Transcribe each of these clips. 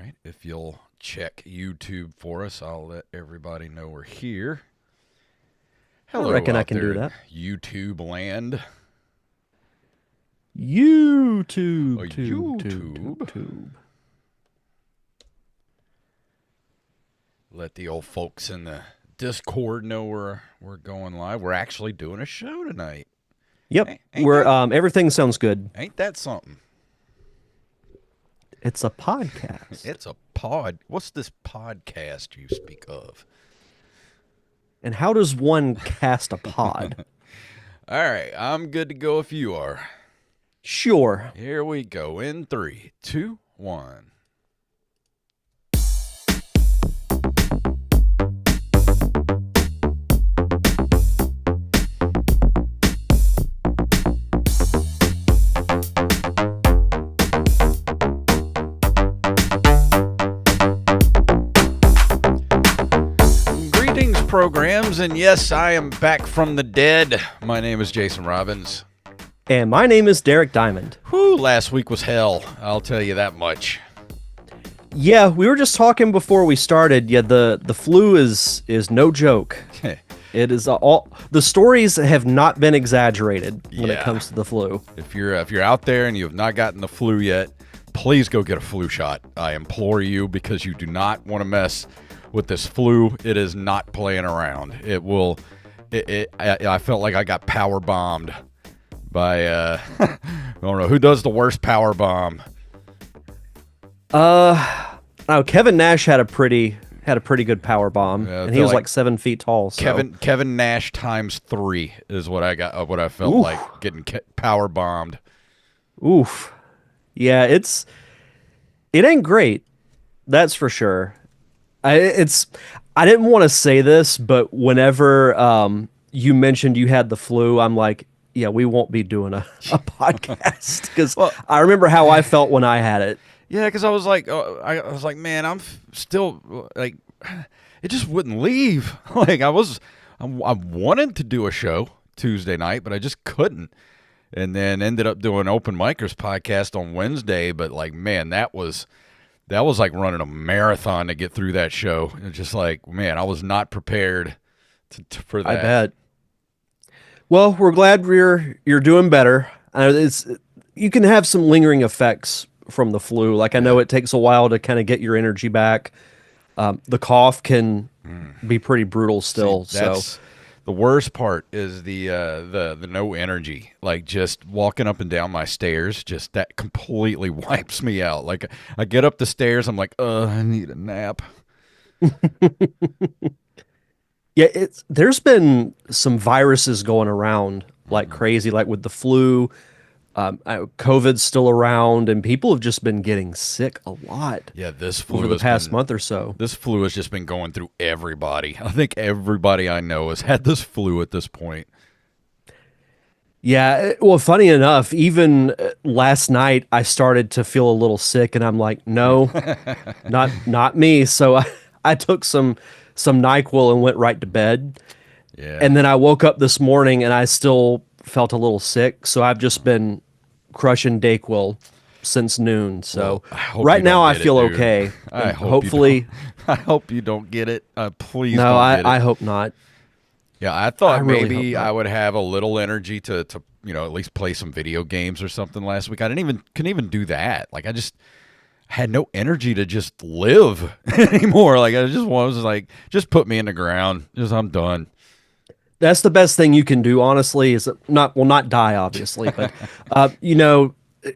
right, if you'll check YouTube for us, I'll let everybody know we're here. I Hello reckon I out can there do in that. YouTube land. YouTube, YouTube. tube. Let the old folks in the Discord know we're going live. We're actually doing a show tonight. Yep, Ain't that everything sounds good. ain't that something? It's a podcast. It's a pod. What's this podcast you speak of? And how does one cast a pod? All right, I'm good to go if you are. Sure. Here we go in 3, 2, 1. Greetings, programs, and yes, I am back from the dead. My name is Jason Robbins. And my name is Derek Diamond. Whew, last week was hell. I'll tell you that much. Yeah, we were just talking before we started. Yeah, the flu is no joke. It is all the stories have not been exaggerated when it Yeah. comes to the flu. If you're out there and you have not gotten the flu yet, please go get a flu shot. I implore you, because you do not want to mess with this flu. It is not playing around. It will. I felt like I got power bombed by I don't know who does the worst power bomb. Oh, Kevin Nash had a pretty good power bomb, Yeah, I and he feel was like like 7 feet tall. So. Kevin Nash times 3 is what I got. What I felt Oof. like getting power bombed. Oof. Yeah, it ain't great. That's for sure. I didn't want to say this, but whenever you mentioned you had the flu, I'm like, yeah, we won't be doing a podcast, because I remember how I felt when I had it. Yeah, because I was like, man, I'm still like, it just wouldn't leave. Like I wanted to do a show Tuesday night, but I just couldn't, and then ended up doing Open Micers podcast on Wednesday. But like, man, that was like running a marathon to get through that show. It's just like, man, I was not prepared for that. I bet. Well, we're glad you're doing better. You can have some lingering effects from the flu. Like, I know it takes a while to kind of get your energy back. The cough can be pretty brutal still. See, that's the worst part is the no energy. Like, just walking up and down my stairs, just that completely wipes me out. Like, I get up the stairs, I'm like, I need a nap. Yeah, there's been some viruses going around like crazy, like with the flu. COVID's still around, and people have just been getting sick a lot. Yeah, this flu over the has past been- month or so. This flu has just been going through everybody. I think everybody I know has had this flu at this point. Yeah, well, funny enough, even last night I started to feel a little sick, and I'm like, no, not me. So I took some NyQuil and went right to bed. Yeah. And then I woke up this morning and I still felt a little sick. So I've just been crushing Dayquil since noon. So Well, I hope right you now don't I get it, feel dude. okay. I And hope hopefully, I hope you don't get it. Please no, don't get it. I hope not. Yeah, I thought I really maybe hope not. I would have a little energy to at least play some video games or something last week. I couldn't even do that. Like, I just had no energy to just live anymore. Like, I was like, just put me in the ground. I'm done. That's the best thing you can do, honestly, is not die, obviously, but,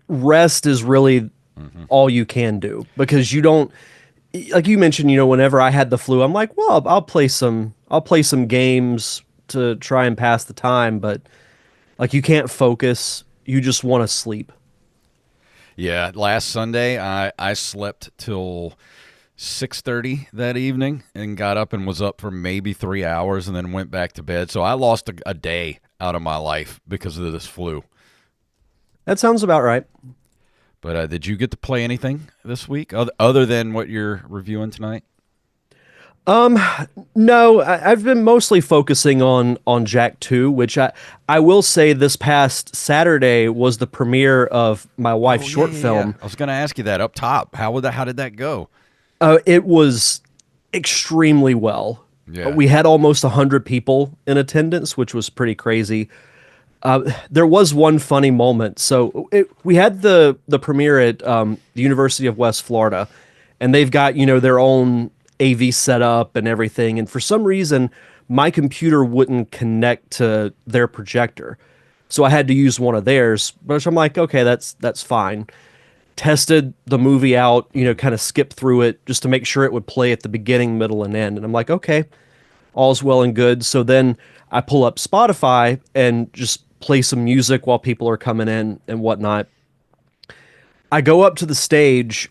rest is really all you can do, because you don't, like you mentioned, whenever I had the flu, I'm like, well, I'll play some games to try and pass the time, but like, you can't focus. You just want to sleep. Yeah, last Sunday I slept till 6:30 that evening and got up and was up for maybe 3 hours and then went back to bed. So I lost a day out of my life because of this flu. That sounds about right. But did you get to play anything this week other than what you're reviewing tonight? Um, no, I've been mostly focusing on Jak II, which I will say this past Saturday was the premiere of my wife's Oh yeah, short yeah, yeah. film. I was gonna ask you that up top. How did that go? It was extremely well. Yeah. We had almost 100 people in attendance, which was pretty crazy. There was one funny moment. So we had the premiere at the University of West Florida, and they've got their own AV setup and everything. And for some reason, my computer wouldn't connect to their projector, so I had to use one of theirs. Which I'm like, okay, that's fine. Tested the movie out, kind of skipped through it just to make sure it would play at the beginning, middle, and end. And I'm like, okay, all's well and good. So then I pull up Spotify and just play some music while people are coming in and whatnot. I go up to the stage,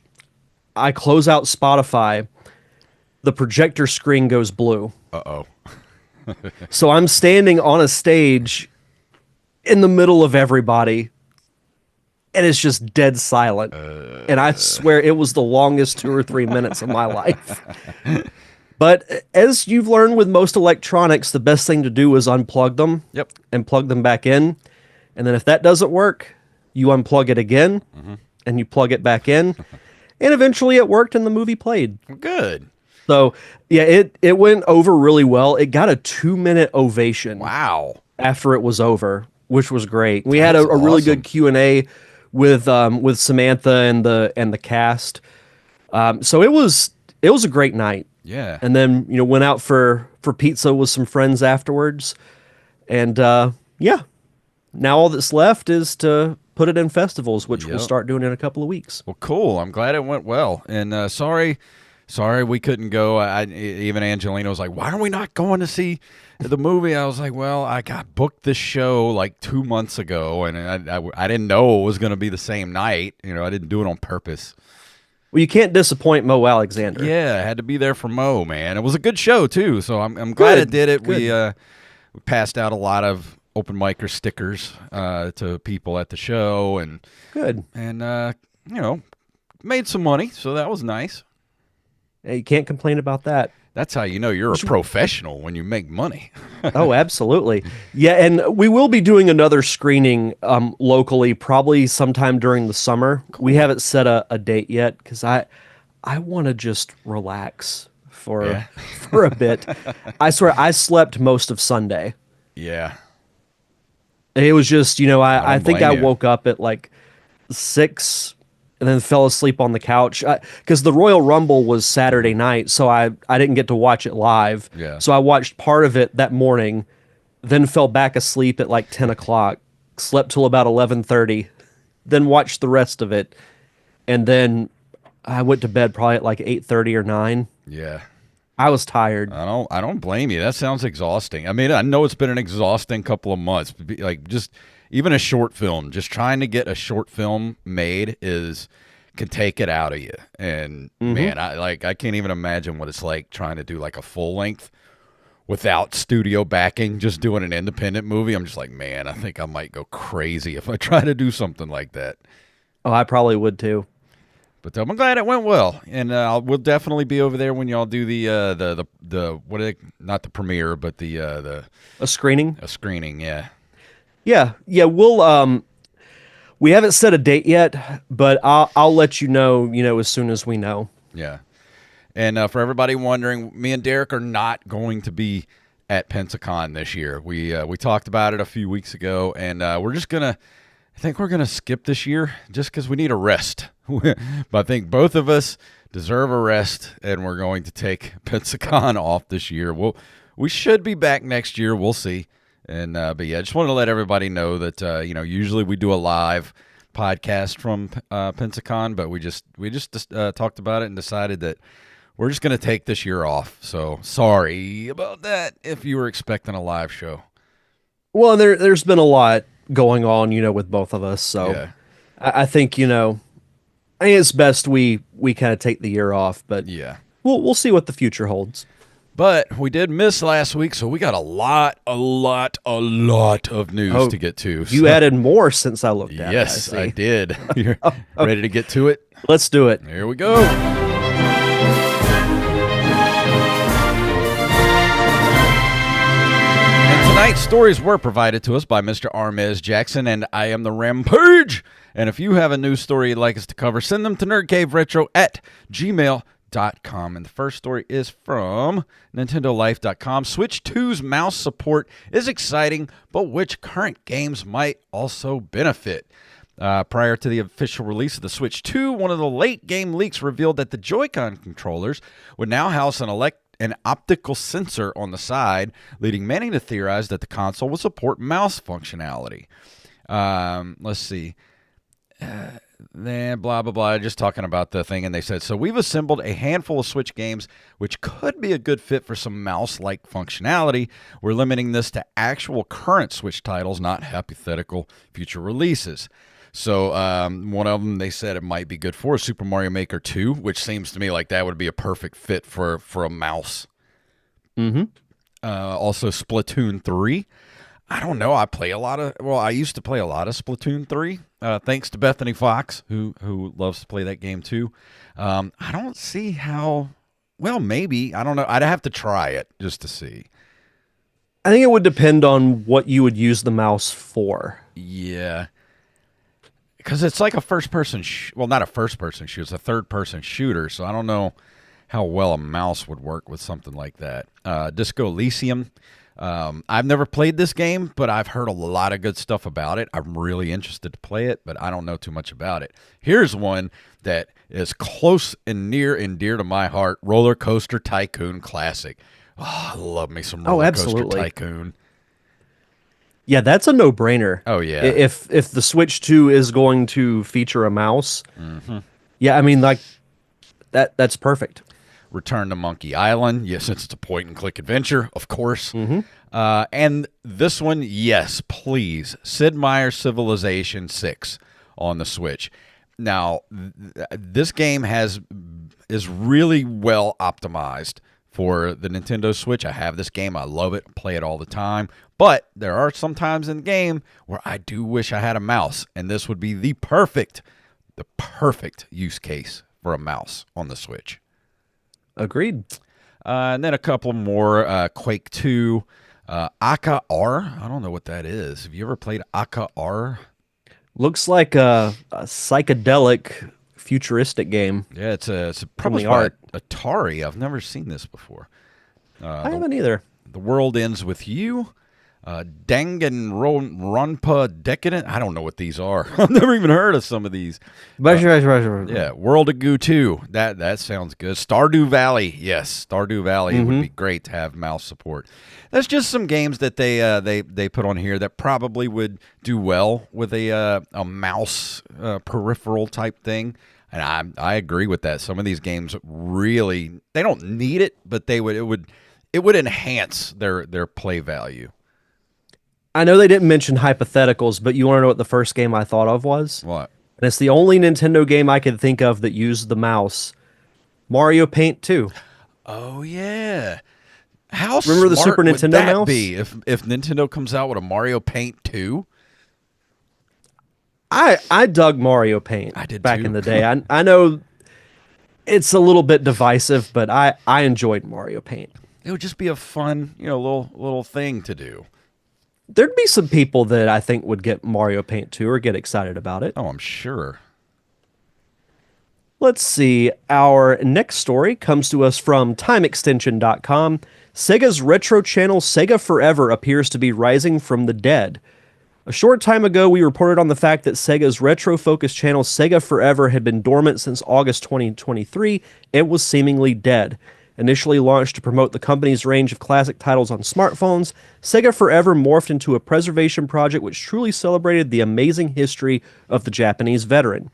I close out Spotify, the projector screen goes blue. Uh-oh. So I'm standing on a stage in the middle of everybody, and it's just dead silent. And I swear it was the longest 2 or 3 minutes of my life. But as you've learned with most electronics, the best thing to do is unplug them Yep. and plug them back in. And then if that doesn't work, you unplug it again and you plug it back in. And eventually it worked and the movie played. Good. So yeah, it went over really well. It got a 2-minute ovation Wow. after it was over, which was great. We had a That's really awesome. good Q&A with Samantha and the cast. So it was a great night. Yeah. And then went out for pizza with some friends afterwards, and yeah, now all that's left is to put it in festivals, which we'll Yep. start doing in a couple of weeks. Well, cool. I'm glad it went well. And sorry we couldn't go. Even Angelina was like, "Why are we not going to see the movie?" I was like, "Well, I got booked this show like 2 months ago, and I didn't know it was going to be the same night. I didn't do it on purpose." Well, you can't disappoint Mo Alexander. Yeah, I had to be there for Mo, man. It was a good show too, so I'm glad it did it. Good. We passed out a lot of open micer stickers to people at the show, and Good. made some money, so that was nice. Hey, you can't complain about that. That's how you know you're a professional, when you make money. Oh, absolutely. Yeah, and we will be doing another screening locally, probably sometime during the summer. We haven't set a date yet because I want to just relax for for a bit. I swear I slept most of Sunday. Yeah. It was just, I don't think blame I you. woke up at like 6 and then fell asleep on the couch because the Royal Rumble was Saturday night, so I didn't get to watch it live. Yeah. So I watched part of it that morning, then fell back asleep at like 10 o'clock, slept till about 11:30, then watched the rest of it, and then I went to bed probably at like 8:30 or 9. Yeah. I was tired. I don't blame you. That sounds exhausting. I mean, I know it's been an exhausting couple of months. Like, just even a short film, just trying to get a short film made can take it out of you. And man, I can't even imagine what it's like trying to do like a full length without studio backing, just doing an independent movie. I'm just like, man, I think I might go crazy if I try to do something like that. Oh, I probably would too. But I'm glad it went well, and we'll definitely be over there when y'all do the what not the premiere, but the A screening? a screening. Yeah, Yeah. We'll we haven't set a date yet, but I'll let you know, as soon as we know. yeah. And for everybody wondering, me and Derek are not going to be at Pensacon this year. We talked about it a few weeks ago, and we're just gonna. I think we're gonna skip this year just because we need a rest. But I think both of us deserve a rest, and we're going to take Pensacon off this year. We should be back next year. We'll see. And but yeah, I just wanted to let everybody know that usually we do a live podcast from Pensacon, but we just talked about it and decided that we're just going to take this year off. So sorry about that if you were expecting a live show. Well, there's been a lot going on, with both of us, so Yeah. I think I think it's best we kind of take the year off, but Yeah. we'll see what the future holds. But we did miss last week, so we got a lot of news to get to. You So- added more since I looked at Yes, it. I I see. did. You're ready to get to it? Let's do it. Here we go. tonight's stories were provided to us by Mr. Armiz Jackson, and I am the Rampage. And if you have a news story you'd like us to cover, send them to nerdcaveretro@gmail.com. And the first story is from NintendoLife.com. Switch 2's mouse support is exciting, but which current games might also benefit? Prior to the official release of the Switch 2, one of the late game leaks revealed that the Joy-Con controllers would now house an optical sensor on the side, leading many to theorize that the console will support mouse functionality. Let's see. Then blah, blah, blah, just talking about the thing, and they said, so we've assembled a handful of Switch games which could be a good fit for some mouse-like functionality. We're limiting this to actual current Switch titles, not hypothetical future releases. So one of them they said it might be good for Super Mario Maker 2, which seems to me like that would be a perfect fit for a mouse. Mm-hmm. Also Splatoon 3. I don't know. I used to play a lot of Splatoon 3, thanks to Bethany Fox, who loves to play that game too. I don't see how. Well, maybe. I don't know. I'd have to try it just to see. I think it would depend on what you would use the mouse for. Yeah. Because it's like a first-person, not a first-person shooter, it's a third-person shooter, so I don't know how well a mouse would work with something like that. Disco Elysium. I've never played this game, but I've heard a lot of good stuff about it. I'm really interested to play it, but I don't know too much about it. Here's one that is close and near and dear to my heart, Roller Coaster Tycoon Classic. Oh, I love me some Roller Coaster Tycoon. Yeah, that's a no-brainer. Oh, yeah. If the Switch 2 is going to feature a mouse, yeah, I mean, like, that's perfect. Return to Monkey Island. Yes, it's a point-and-click adventure, of course. And this one, yes, please. Sid Meier's Civilization 6 on the Switch. Now, this game is really well optimized for the Nintendo Switch. I have this game. I love it. Play it all the time. But there are some times in the game where I do wish I had a mouse, and this would be the perfect use case for a mouse on the Switch. Agreed. And then a couple more. Quake 2, Aka R. I don't know what that is. Have you ever played Aka R? Looks like a psychedelic futuristic game. Yeah, it's probably art. Atari. I've never seen this before. I haven't either. The World Ends With You. Danganronpa Decadent. I don't know what these are. I've never even heard of some of these. Yeah, World of Goo 2. That sounds good. Stardew Valley. Yes, Stardew Valley would be great to have mouse support. That's just some games that they put on here that probably would do well with a mouse peripheral type thing. And I agree with that. Some of these games really, they don't need it, but it would enhance their play value. I know they didn't mention hypotheticals, but you want to know what the first game I thought of was? What? And it's the only Nintendo game I could think of that used the mouse. Mario Paint 2. Oh, yeah. How Remember the Super smart Nintendo would that mouse? be if Nintendo comes out with a Mario Paint 2? I dug Mario Paint I did back too. in the day. I know it's a little bit divisive, but I enjoyed Mario Paint. It would just be a fun, little thing to do. There'd be some people that I think would get Mario Paint 2 or get excited about it. Oh, I'm sure. Let's see. Our next story comes to us from TimeExtension.com. Sega's retro channel Sega Forever appears to be rising from the dead. A short time ago, we reported on the fact that Sega's retro-focused channel Sega Forever had been dormant since August 2023 and was seemingly dead. Initially launched to promote the company's range of classic titles on smartphones, Sega Forever morphed into a preservation project which truly celebrated the amazing history of the Japanese veteran.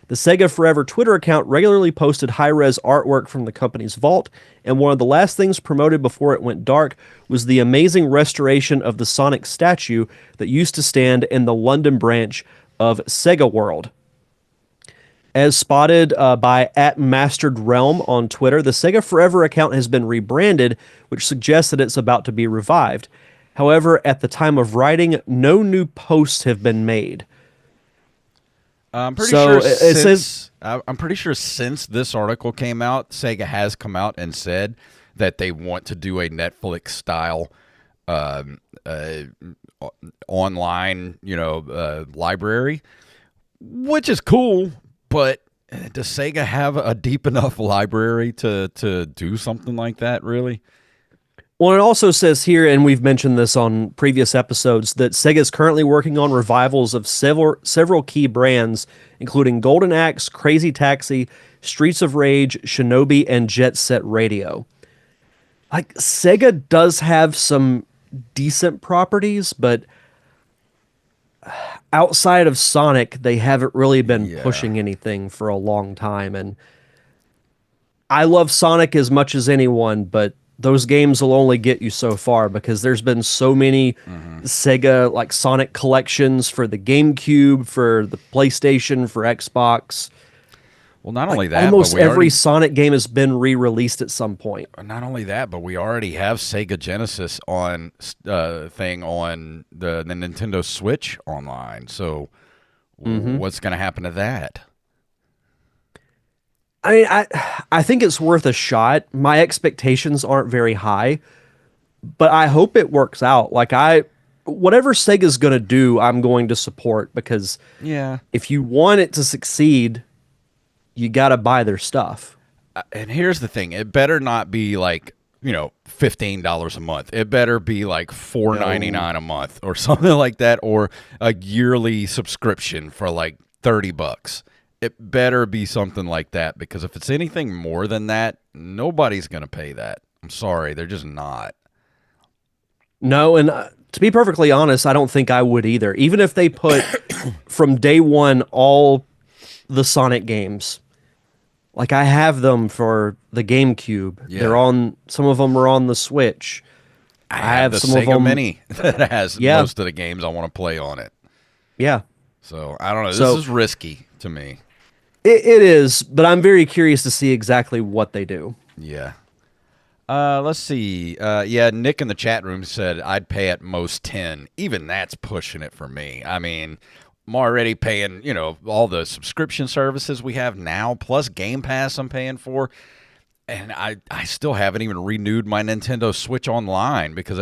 The Sega Forever Twitter account regularly posted high-res artwork from the company's vault, and one of the last things promoted before it went dark was the amazing restoration of the Sonic statue that used to stand in the London branch of Sega World. As spotted by @MasteredRealm on Twitter, the Sega Forever account has been rebranded, which suggests that it's about to be revived. However, at the time of writing, no new posts have been made. I'm pretty sure since this article came out, Sega has come out and said that they want to do a Netflix style um, uh, online, library, which is cool. But does Sega have a deep enough library to do something like that? Really? Well, it also says here, and we've mentioned this on previous episodes, that Sega is currently working on revivals of several key brands, including Golden Axe, Crazy Taxi, Streets of Rage, Shinobi, and Jet Set Radio. Like, Sega does have some decent properties, but outside of Sonic, they haven't really been Yeah. pushing anything for a long time. And I love Sonic as much as anyone, but those games will only get you so far because there's been so many Sega like Sonic collections for the GameCube, for the PlayStation, for Xbox. Well, not Like only that, but almost we every already Sonic game has been re-released at some point. not only that, but we already have Sega Genesis on thing on the Nintendo Switch online. So what's going to happen to that? I mean, I think it's worth a shot. My expectations aren't very high, but I hope it works out. Like whatever Sega's going to do, I'm going to support because Yeah. if you want it to succeed, you got to buy their stuff. And here's the thing: it better not be like $15 a month. It better be like $4.99 a month or something like that, or a yearly subscription for like $30. It better be something like that because if it's anything more than that, nobody's gonna pay that. I'm sorry, they're just not. No, and to be perfectly honest, I don't think I would either. Even if they put from day one all the Sonic games. Like I have them for the GameCube. Yeah. They're on some of them are on the Switch. I have the some of Sega them. Mini that has Yeah. most of the games I want to play on it. Yeah. So I don't know. So- This is risky to me. It is, but I'm very curious to see exactly what they do. Yeah. Let's see. Yeah, Nick in the chat room said I'd pay at most 10. Even that's pushing it for me. I mean, I'm already paying, all the subscription services we have now, plus Game Pass I'm paying for. And I still haven't even renewed my Nintendo Switch Online because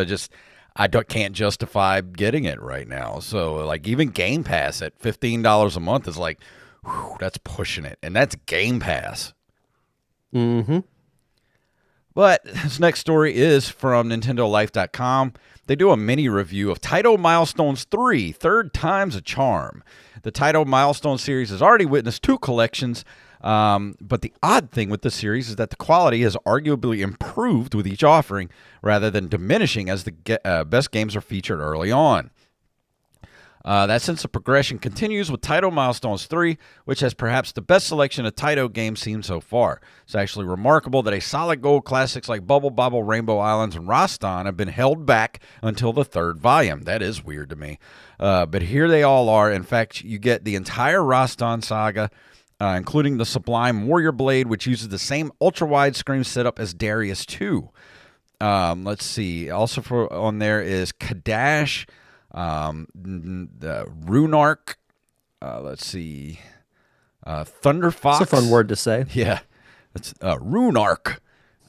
can't justify getting it right now. So, like, even Game Pass at $15 a month is like, whew, that's pushing it. And that's Game Pass. Mm-hmm. But this next story is from NintendoLife.com. They do a mini review of Taito Milestones 3, Third Time's a Charm. The Taito Milestone series has already witnessed 2 collections, but the odd thing with the series is that the quality has arguably improved with each offering rather than diminishing as the best games are featured early on. That sense of progression continues with Taito Milestones 3, which has perhaps the best selection of Taito games seen so far. It's actually remarkable that a solid gold classics like Bubble Bobble, Rainbow Islands, and Rastan have been held back until the 3rd volume. That is weird to me. But here they all are. In fact, you get the entire Rastan saga, including the Sublime Warrior Blade, which uses the same ultra-wide screen setup as Darius 2. Let's see. Also on there is Kadash, the Runark, let's see, Thunder Fox. It's a fun word to say. Yeah, it's Runark,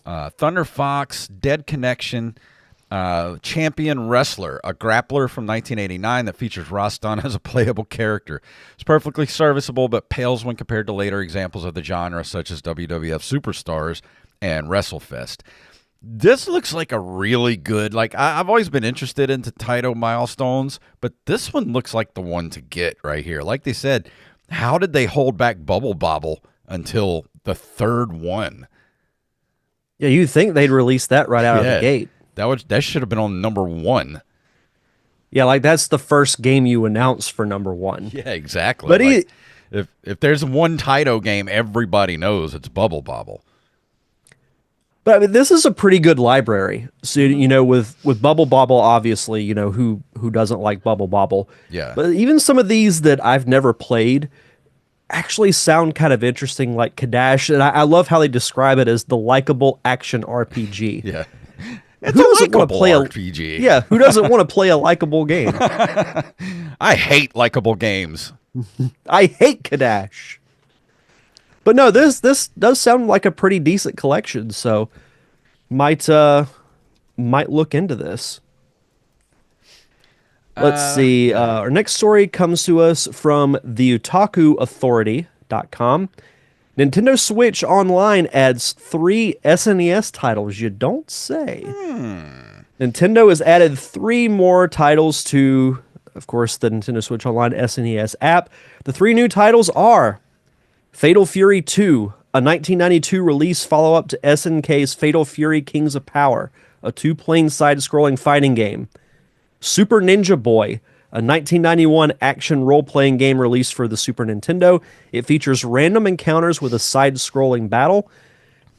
Thunder Fox, Dead Connection, Champion Wrestler, a grappler from 1989 that features Rastan as a playable character. It's perfectly serviceable, but pales when compared to later examples of the genre, such as WWF Superstars and WrestleFest. This looks like a really good, I've always been interested into Taito Milestones, but this one looks like the one to get right here. Like they said, how did they hold back Bubble Bobble until the 3rd one? Yeah, you'd think they'd release that right out of the gate. That should have been on number 1. Yeah, like that's the first game you announce for number 1. Yeah, exactly. But if there's one Taito game everybody knows, it's Bubble Bobble. But I mean, this is a pretty good library. So with Bubble Bobble, obviously, who doesn't like Bubble Bobble. Yeah. But even some of these that I've never played actually sound kind of interesting, like Kadash. And I love how they describe it as the likable action RPG. Yeah. It's who doesn't want to play RPG? Yeah, who doesn't want to play a likable game? I hate likable games. I hate Kadash. But no, this does sound like a pretty decent collection, so might look into this. Let's see. Our next story comes to us from the otakuauthority.com. Nintendo Switch Online adds 3 SNES titles. You don't say. Nintendo has added 3 more titles to, of course, the Nintendo Switch Online SNES app. The 3 new titles are Fatal Fury 2, a 1992 release follow-up to SNK's Fatal Fury Kings of Power, a 2-plane side-scrolling fighting game. Super Ninja Boy, a 1991 action role-playing game released for the Super Nintendo. It features random encounters with a side-scrolling battle.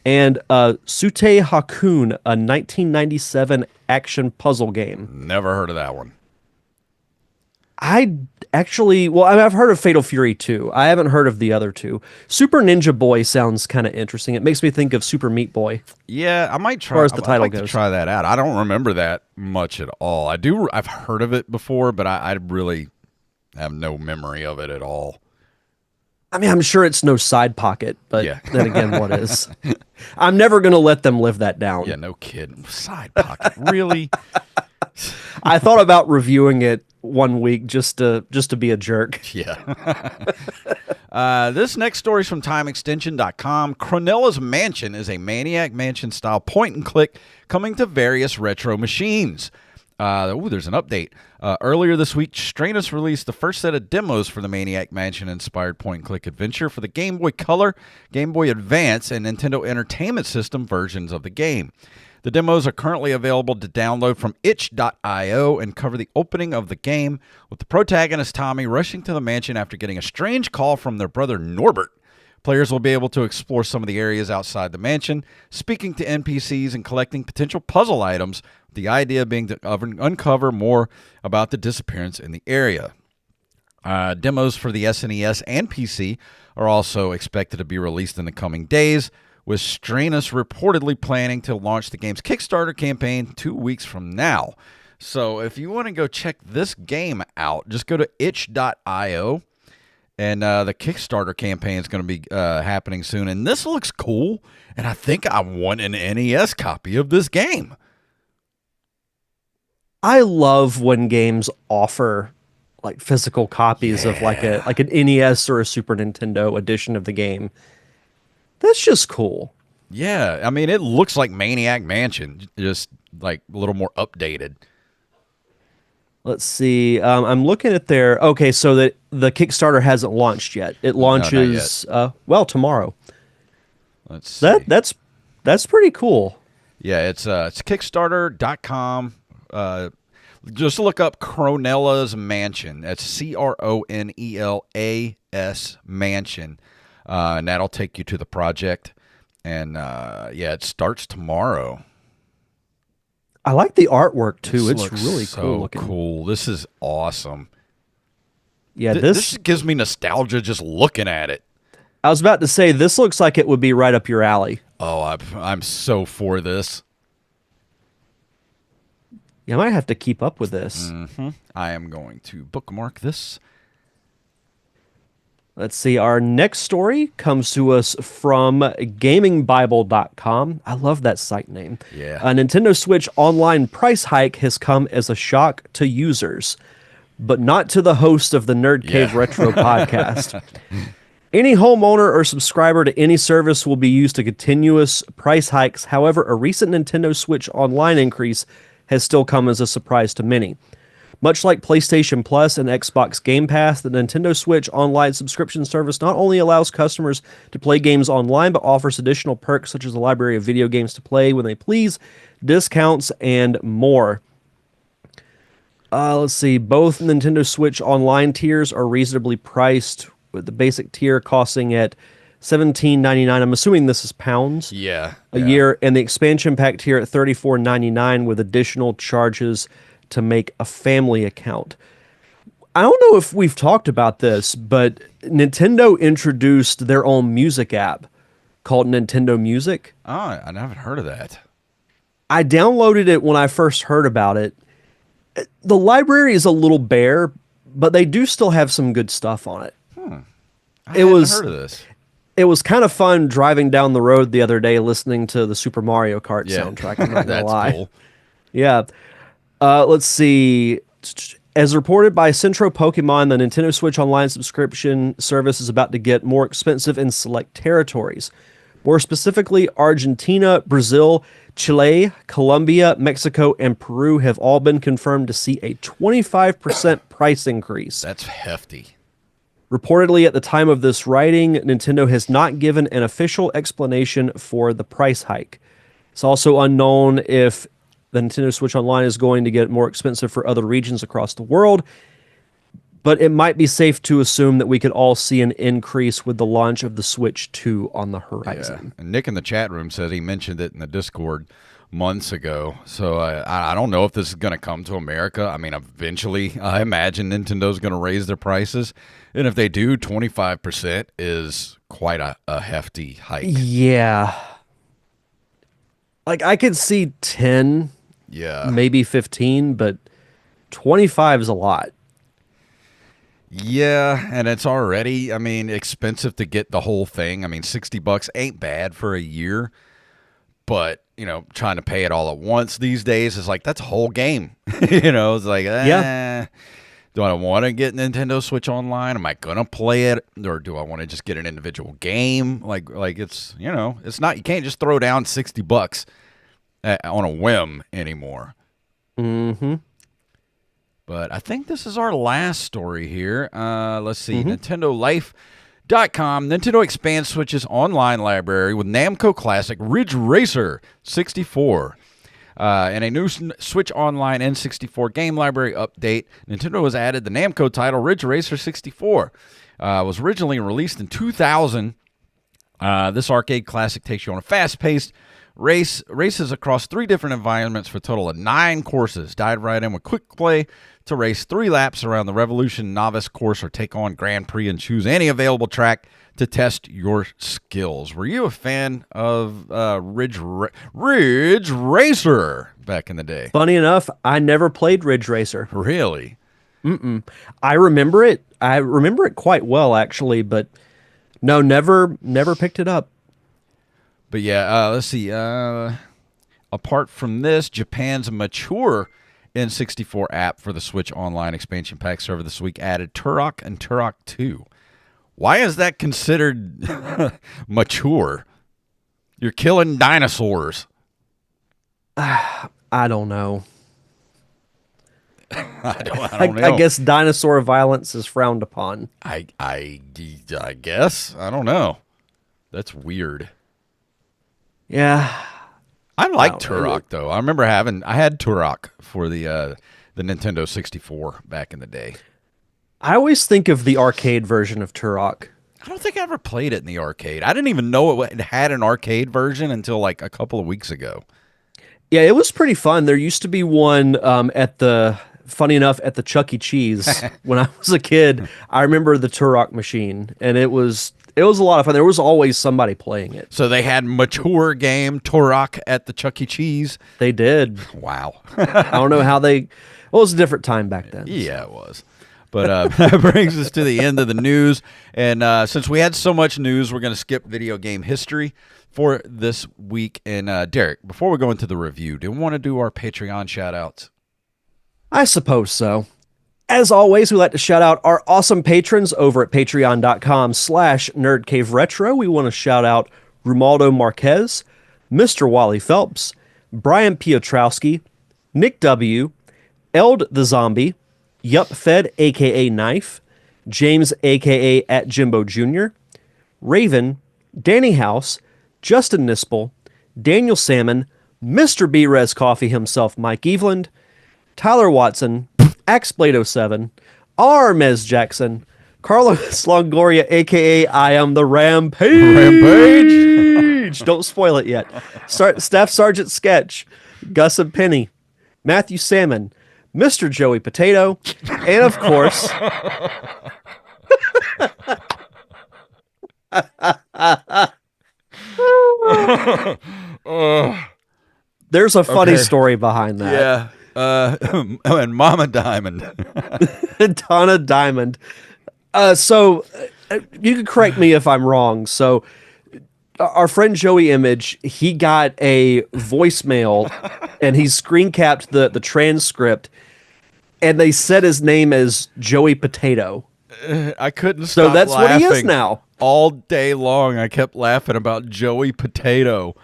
And Sute Hakun, a 1997 action puzzle game. Never heard of that one. I've heard of Fatal Fury 2. I haven't heard of the other 2. Super Ninja Boy sounds kind of interesting. It makes me think of Super Meat Boy. Yeah, I might try. As far as the title I'd like goes. to try that out. I don't remember that much at all. I've heard of it before, but I really have no memory of it at all. I mean, I'm sure it's no side pocket, but Yeah. then again, what is? I'm never going to let them live that down. Yeah, no kidding. Side pocket, really? I thought about reviewing it one week just to be a jerk. Yeah. This next story is from TimeExtension.com. Cronella's Mansion is a Maniac Mansion-style point-and-click coming to various retro machines. There's an update. Earlier this week, Stranus released the first set of demos for the Maniac Mansion-inspired point-and-click adventure for the Game Boy Color, Game Boy Advance, and Nintendo Entertainment System versions of the game. The demos are currently available to download from itch.io and cover the opening of the game, with the protagonist Tommy rushing to the mansion after getting a strange call from their brother Norbert. Players will be able to explore some of the areas outside the mansion, speaking to NPCs and collecting potential puzzle items, the idea being to uncover more about the disappearance in the area. Demos for the SNES and PC are also expected to be released in the coming days, with Stranus reportedly planning to launch the game's Kickstarter campaign 2 weeks from now. So if you want to go check this game out, just go to itch.io, and the Kickstarter campaign is going to be happening soon. And this looks cool, and I think I want an NES copy of this game. I love when games offer like physical copies of like an NES or a Super Nintendo edition of the game. That's just cool. Yeah, I mean, it looks like Maniac Mansion, just like a little more updated. Let's see. I'm looking at their... Okay, so the Kickstarter hasn't launched yet. It launches, tomorrow. Let's see. That's pretty cool. Yeah, it's Kickstarter.com. Just look up Cronella's Mansion. That's Cronelas Mansion. And that'll take you to the project. And it starts tomorrow. I like the artwork too. This It's looks really so cool looking. cool. This is awesome. Yeah, this gives me nostalgia just looking at it. I was about to say this looks like it would be right up your alley. Oh, I'm so for this. You might have to keep up with this. Mm-hmm. I am going to bookmark this. Let's see. Our next story comes to us from gamingbible.com. I love that site name. Yeah. A Nintendo Switch Online price hike has come as a shock to users, but not to the host of the Nerd Cave Retro podcast. Any homeowner or subscriber to any service will be used to continuous price hikes. However, a recent Nintendo Switch Online increase has still come as a surprise to many. Much like PlayStation Plus and Xbox Game Pass, the Nintendo Switch Online subscription service not only allows customers to play games online, but offers additional perks such as a library of video games to play when they please, discounts, and more. Let's see. Both Nintendo Switch Online tiers are reasonably priced, with the basic tier costing at $17.99. I'm assuming this is pounds. Yeah. A year, and the expansion pack tier at $34.99 with additional charges to make a family account. I don't know if we've talked about this, but Nintendo introduced their own music app called Nintendo Music. Oh, I haven't heard of that. I downloaded it when I first heard about it. The library is a little bare, but they do still have some good stuff on it. I haven't heard of this. It was kind of fun driving down the road the other day listening to the Super Mario Kart soundtrack. I'm not gonna That's lie. cool. Yeah. Let's see. As reported by Centro Pokemon, the Nintendo Switch Online subscription service is about to get more expensive in select territories. More specifically, Argentina, Brazil, Chile, Colombia, Mexico, and Peru have all been confirmed to see a 25% price increase. That's hefty. Reportedly, at the time of this writing, Nintendo has not given an official explanation for the price hike. It's also unknown if the Nintendo Switch Online is going to get more expensive for other regions across the world, but it might be safe to assume that we could all see an increase with the launch of the Switch 2 on the horizon. Yeah. And Nick in the chat room said he mentioned it in the Discord months ago. So I don't know if this is going to come to America. I mean, eventually, I imagine Nintendo's going to raise their prices. And if they do, 25% is quite a hefty hike. Yeah. Like, I could see 10, maybe 15, but 25 is a lot. Yeah, and it's already, I mean, expensive to get the whole thing. I mean, $60 ain't bad for a year, but, you know, trying to pay it all at once these days is like, that's a whole game. You know, it's like, do I want to get Nintendo Switch Online? Am I going to play it? Or do I want to just get an individual game? Like it's, you know, it's not, you can't just throw down $60 on a whim anymore. Mm-hmm. But I think this is our last story here. Let's see. NintendoLife.com. Nintendo expands Switch's online library with Namco classic Ridge Racer 64. And a new Switch Online N64 game library update. Nintendo has added the Namco title Ridge Racer 64. Was originally released in 2000. This arcade classic takes you on a fast-paced races across 3 different environments for a total of 9 courses. Dive right in with quick play to race 3 laps around the Revolution Novice course or take on Grand Prix and choose any available track to test your skills. Were you a fan of Ridge Racer back in the day? Funny enough, I never played Ridge Racer. Really? Mm-mm. I remember it. I remember it quite well, actually, but no, never picked it up. But yeah, let's see. Apart from this, Japan's mature N64 app for the Switch Online expansion pack server this week added Turok and Turok 2. Why is that considered mature? You're killing dinosaurs. I don't know. I don't know. I guess dinosaur violence is frowned upon. I guess. I don't know. That's weird. Yeah. I like Turok, though. I remember I had Turok for the Nintendo 64 back in the day. I always think of the arcade version of Turok. I don't think I ever played it in the arcade. I didn't even know it had an arcade version until like a couple of weeks ago. Yeah, it was pretty fun. There used to be one funny enough, at the Chuck E. Cheese when I was a kid. I remember the Turok machine, and it was a lot of fun. There was always somebody playing it. So they had mature game Turok at the Chuck E. Cheese. They did. Wow. I don't know how it was a different time back then. Yeah, it was. But that brings us to the end of the news. And since we had so much news, we're going to skip video game history for this week. And Derek, before we go into the review, do you want to do our Patreon shout-outs? I suppose so. As always, we like to shout out our awesome patrons over at patreon.com/nerdcaveretro. We want to shout out Romualdo Marquez, Mr. Wally Phelps, Brian Piotrowski, Nick W., Eld the Zombie, Yup Fed, a.k.a. Knife, James, a.k.a. at Jimbo Jr., Raven, Danny House, Justin Nispel, Daniel Salmon, Mr. B-Res Coffee himself, Mike Eveland, Tyler Watson, Axblade07, Armez Jackson, Carlos Longoria, a.k.a. I am the Rampage. Don't spoil it yet. Staff Sergeant Sketch, Gus and Penny, Matthew Salmon, Mr. Joey Potato, and of course... There's a funny story behind that. Yeah. And Mama Diamond. Donna Diamond. So you can correct me if I'm wrong. So our friend Joey Image, he got a voicemail and he screen capped the transcript. and they said his name as Joey Potato. I couldn't So stop that's what he is laughing now. all day long. I kept laughing about Joey Potato.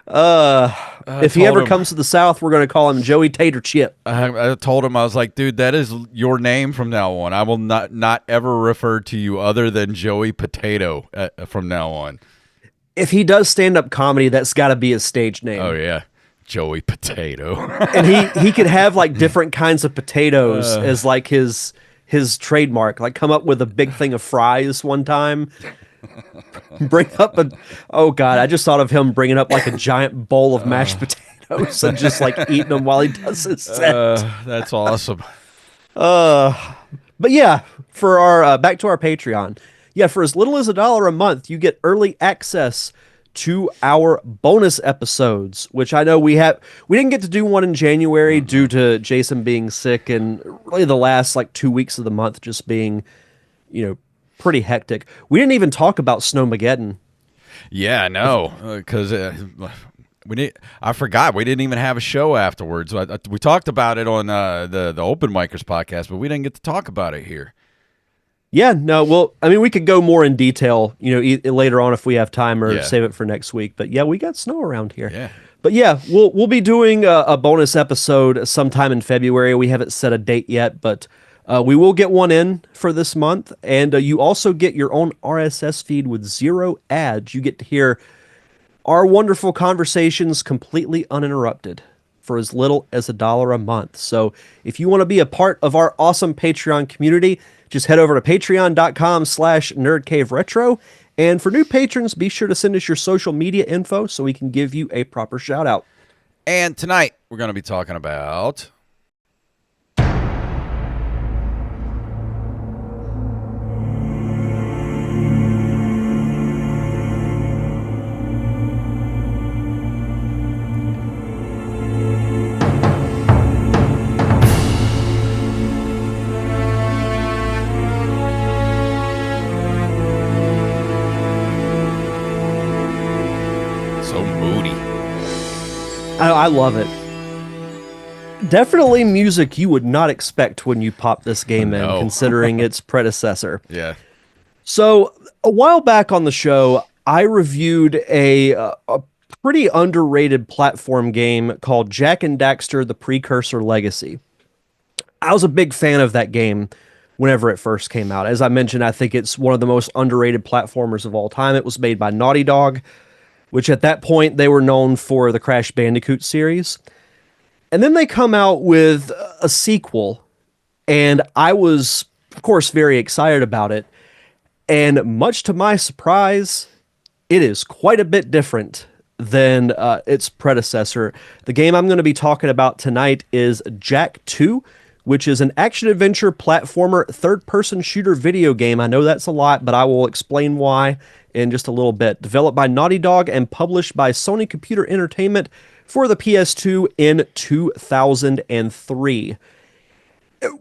If he ever comes to the South, we're going to call him Joey Tater Chip. I told him, I was like, dude, that is your name from now on. I will not ever refer to you other than Joey Potato from now on. If he does stand-up comedy, that's got to be his stage name. Oh yeah, Joey Potato. And he could have like different kinds of potatoes as like his trademark. Like come up with a big thing of fries one time. Bring up oh god, I just thought of him bringing up like a giant bowl of mashed potatoes and just like eating them while he does his set. That's awesome. But yeah, for our back to our Patreon. Yeah, for as little as $1 a month, you get early access to our bonus episodes, which I know we didn't get to do one in January due to Jason being sick and really the last like 2 weeks of the month just being, pretty hectic. We didn't even talk about Snowmageddon. Yeah, I know, because I forgot we didn't even have a show afterwards. We talked about it on the Open Micers podcast, but we didn't get to talk about it here. Yeah, no, well, I mean, we could go more in detail, later on if we have time or save it for next week. But yeah, we got snow around here. Yeah. But yeah, we'll be doing a bonus episode sometime in February. We haven't set a date yet, but we will get one in for this month. And you also get your own RSS feed with 0 ads. You get to hear our wonderful conversations completely uninterrupted for as little as $1 a month. So if you want to be a part of our awesome Patreon community, just head over to patreon.com/nerdcaveretro. And for new patrons, be sure to send us your social media info so we can give you a proper shout out. And tonight we're going to be talking about I love it. Definitely music you would not expect when you pop this game in, considering its predecessor. Yeah. So a while back on the show, I reviewed a pretty underrated platform game called Jak and Daxter: The Precursor Legacy. I was a big fan of that game whenever it first came out. As I mentioned, I think it's one of the most underrated platformers of all time. It was made by Naughty Dog, which at that point they were known for the Crash Bandicoot series. And then they come out with a sequel, and I was, of course, very excited about it. And much to my surprise, it is quite a bit different than its predecessor. The game I'm going to be talking about tonight is Jak II, which is an action-adventure platformer third-person shooter video game. I know that's a lot, but I will explain why in just a little bit. Developed by Naughty Dog and published by Sony Computer Entertainment for the PS2 in 2003.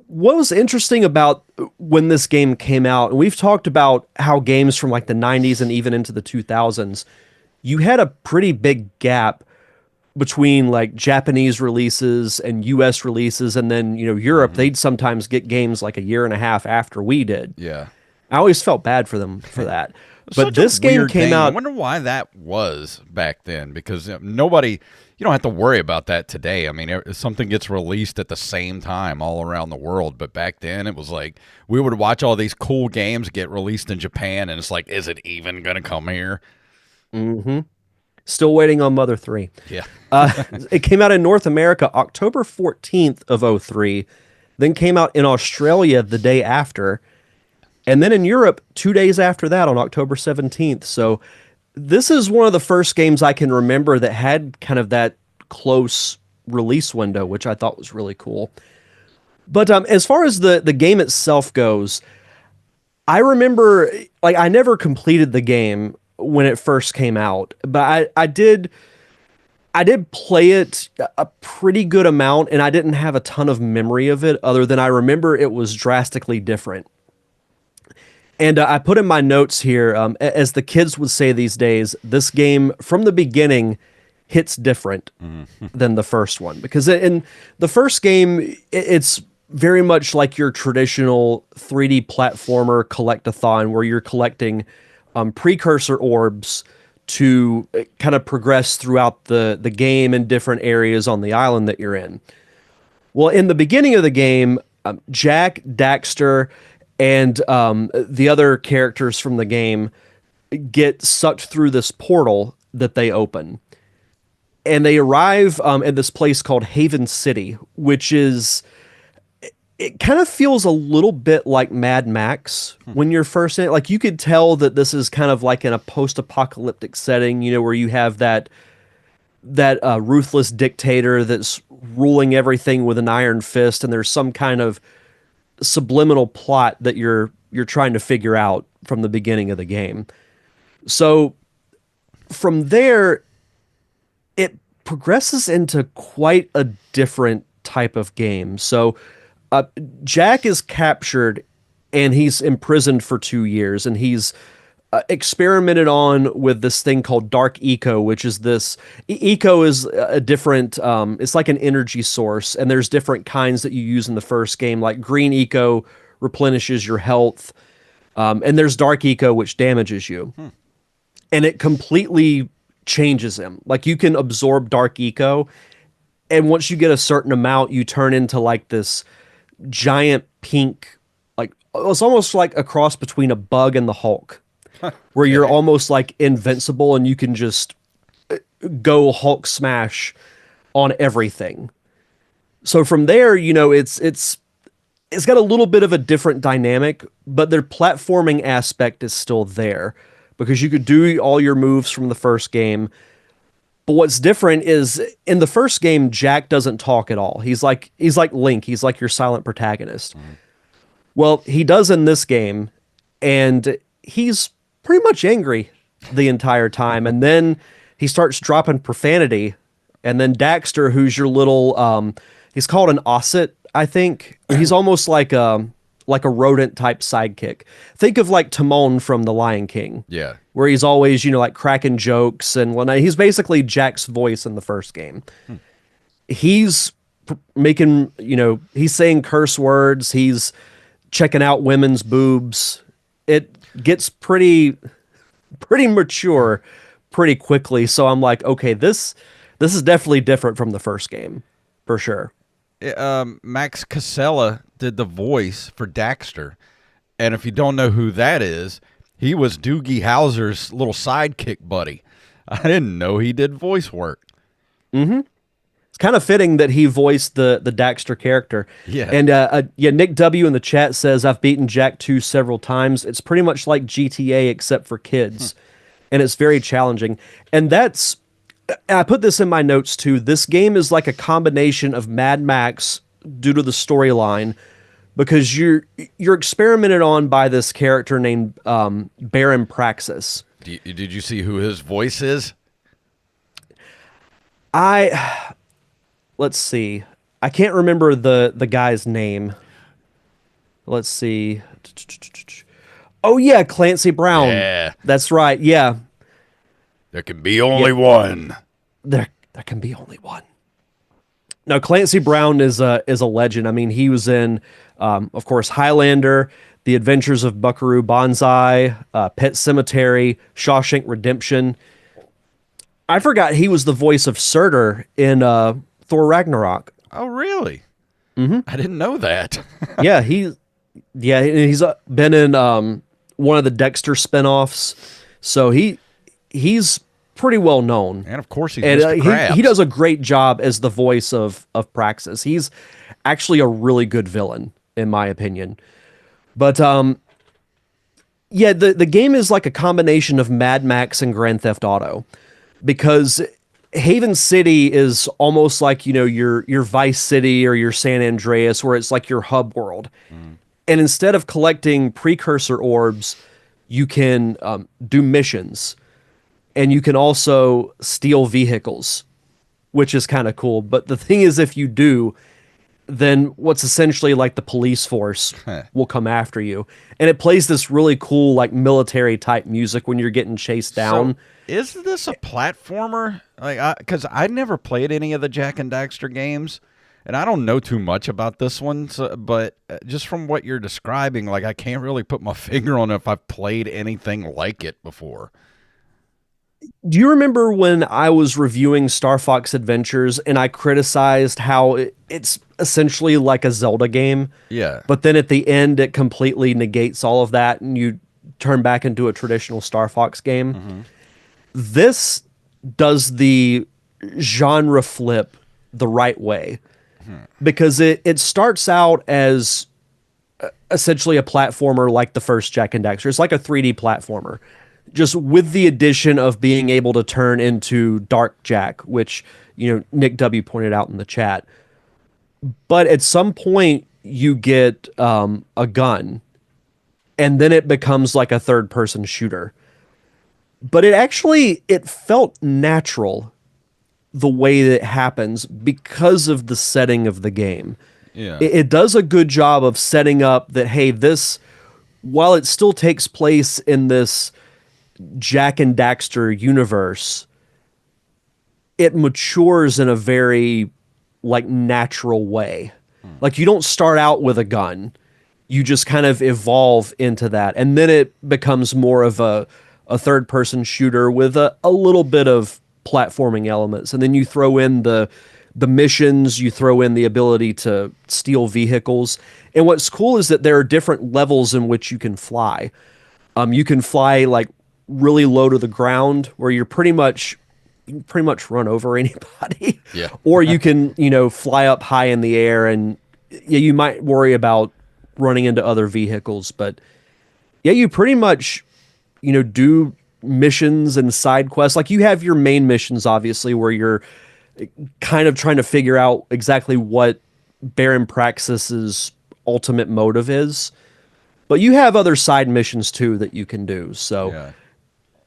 What was interesting about when this game came out, and we've talked about how games from like the 90s and even into the 2000s, you had a pretty big gap between like Japanese releases and US releases, and then, Europe, they'd sometimes get games like a year and a half after we did. Yeah. I always felt bad for them for that. But this game came out. I wonder why that was back then, because nobody, you don't have to worry about that today. I mean, if something gets released at the same time all around the world, but back then it was like we would watch all these cool games get released in Japan, and it's like, is it even going to come here? Mm-hmm. Still waiting on Mother 3. Yeah. It came out in North America October 14th of 2003, then came out in Australia the day after, and then in Europe 2 days after that on October 17th. So this is one of the first games I can remember that had kind of that close release window, which I thought was really cool. But as far as the game itself goes, I remember, like, I never completed the game when it first came out, but I did play it a pretty good amount, and I didn't have a ton of memory of it other than I remember it was drastically different. And I put in my notes here, as the kids would say these days, this game from the beginning hits different than the first one, because in the first game it's very much like your traditional 3D platformer collect-a-thon where you're collecting precursor orbs to kind of progress throughout the game in different areas on the island that you're in. Well, in the beginning of the game, Jak, Daxter, and the other characters from the game get sucked through this portal that they open. And they arrive at this place called Haven City, which is... It kind of feels a little bit like Mad Max when you're first in it. Like, you could tell that this is kind of like in a post-apocalyptic setting, you know, where you have that ruthless dictator that's ruling everything with an iron fist, and there's some kind of subliminal plot that you're trying to figure out from the beginning of the game. So from there, it progresses into quite a different type of game. So Jak is captured and he's imprisoned for 2 years, and he's experimented on with this thing called dark eco, which is this eco is a different it's like an energy source, and there's different kinds that you use in the first game. Like green eco replenishes your health, and there's dark eco, which damages you. And it completely changes him. Like, you can absorb dark eco, and once you get a certain amount, you turn into like this giant pink, like, it's almost like a cross between a bug and the Hulk, where you're almost like invincible and you can just go Hulk smash on everything. So from there, you know, it's got a little bit of a different dynamic, but their platforming aspect is still there because you could do all your moves from the first game. But what's different is in the first game, Jak doesn't talk at all. He's like Link. He's like your silent protagonist. Well, he does in this game, and he's pretty much angry the entire time. And then he starts dropping profanity. And then Daxter, who's your little, he's called an osset, I think. He's almost like a rodent type sidekick. Think of like Timon from The Lion King. Yeah. Where he's always, you know, like cracking jokes and whatnot. He's basically Jak's voice in the first game. He's making, you know, he's saying curse words. He's checking out women's boobs. It gets pretty mature pretty quickly. So I'm like, okay, this is definitely different from the first game, for sure. Max Casella did the voice for Daxter, and if you don't know who that is, he was Doogie Howser's little sidekick buddy. I didn't know he did voice work. It's kind of fitting that he voiced the Daxter character. Yeah. And Nick W in the chat says, I've beaten Jak II several times. It's pretty much like GTA except for kids. And it's very challenging. And I put this in my notes too. This game is like a combination of Mad Max due to the storyline, because you're experimented on by this character named Baron Praxis. Did you see who his voice is? Let's see. I can't remember the guy's name. Let's see. Oh yeah, Clancy Brown. Yeah. That's right. Yeah. There can be only one. There can be only one. Now, Clancy Brown is a legend. I mean, he was in, of course, Highlander, The Adventures of Buckaroo Banzai, Pet Cemetery, Shawshank Redemption. I forgot he was the voice of Surtur in Thor Ragnarok. Oh, really? I didn't know that. Yeah, he's been in one of the Dexter spinoffs, so he's pretty well known. And of course he's Mr. Krabs. He does a great job as the voice of Praxis. He's actually a really good villain, in my opinion. But yeah, the game is like a combination of Mad Max and Grand Theft Auto, because Haven City is almost like, you know, your Vice City or your San Andreas, where it's like your hub world. And instead of collecting precursor orbs, you can do missions. And you can also steal vehicles, which is kind of cool. But the thing is, if you do, then what's essentially like the police force Huh. will come after you. And it plays this really cool, like military type music when you're getting chased So down. is this a platformer? Like, because I never played any of the Jack and Daxter games, and I don't know too much about this one. So, but just from what you're describing, like I can't really put my finger on if I've played anything like it before. Do you remember when I was reviewing Star Fox Adventures and I criticized how it's essentially like a Zelda game, Yeah. but then at the end it completely negates all of that and you turn back into a traditional Star Fox game? Hmm. This does the genre flip the right way because it starts out as essentially a platformer like the first Jack and Daxter. It's like a 3D platformer, just with the addition of being able to turn into Dark Jack, which Nick W pointed out in the chat. But at some point, you get a gun, and then it becomes like a third-person shooter. But it felt natural the way that it happens because of the setting of the game. Yeah. It does a good job of setting up that, hey, this, while it still takes place in this Jack and Daxter universe, it matures in a very like natural way. Like you don't start out with a gun. You just kind of evolve into that. And then it becomes more of a third person shooter with a little bit of platforming elements. And then you throw in the missions, you throw in the ability to steal vehicles. And what's cool is that there are different levels in which you can fly. You can fly like really low to the ground where you can pretty much run over anybody. Yeah. Or you can, fly up high in the air and yeah, you might worry about running into other vehicles, but yeah, you pretty much, do missions and side quests. Like you have your main missions, obviously, where you're kind of trying to figure out exactly what Baron Praxis's ultimate motive is. But you have other side missions too that you can do. So Yeah.